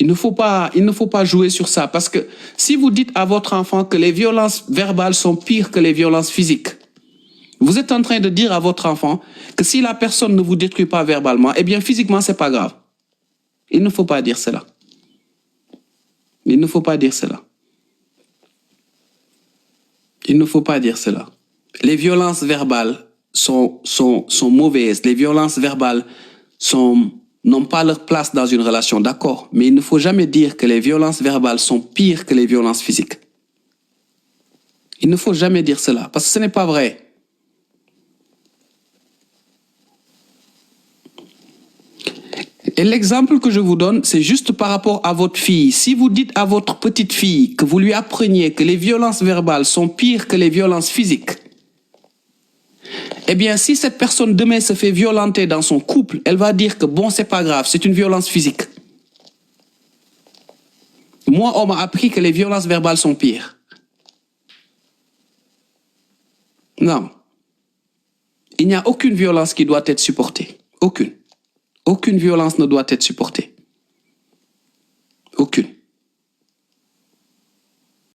Il ne faut pas jouer sur ça. Parce que si vous dites à votre enfant que les violences verbales sont pires que les violences physiques, vous êtes en train de dire à votre enfant que si la personne ne vous détruit pas verbalement, eh bien physiquement, c'est pas grave. Il ne faut pas dire cela. Il ne faut pas dire cela. Il ne faut pas dire cela. Les violences verbales sont mauvaises. Les violences verbales n'ont pas leur place dans une relation, d'accord. Mais il ne faut jamais dire que les violences verbales sont pires que les violences physiques. Il ne faut jamais dire cela, parce que ce n'est pas vrai. Et l'exemple que je vous donne, c'est juste par rapport à votre fille. Si vous dites à votre petite fille que vous lui appreniez que les violences verbales sont pires que les violences physiques, eh bien, si cette personne demain se fait violenter dans son couple, elle va dire que bon, c'est pas grave, c'est une violence physique. Moi, on m'a appris que les violences verbales sont pires. Non. Il n'y a aucune violence qui doit être supportée. Aucune. Aucune violence ne doit être supportée. Aucune.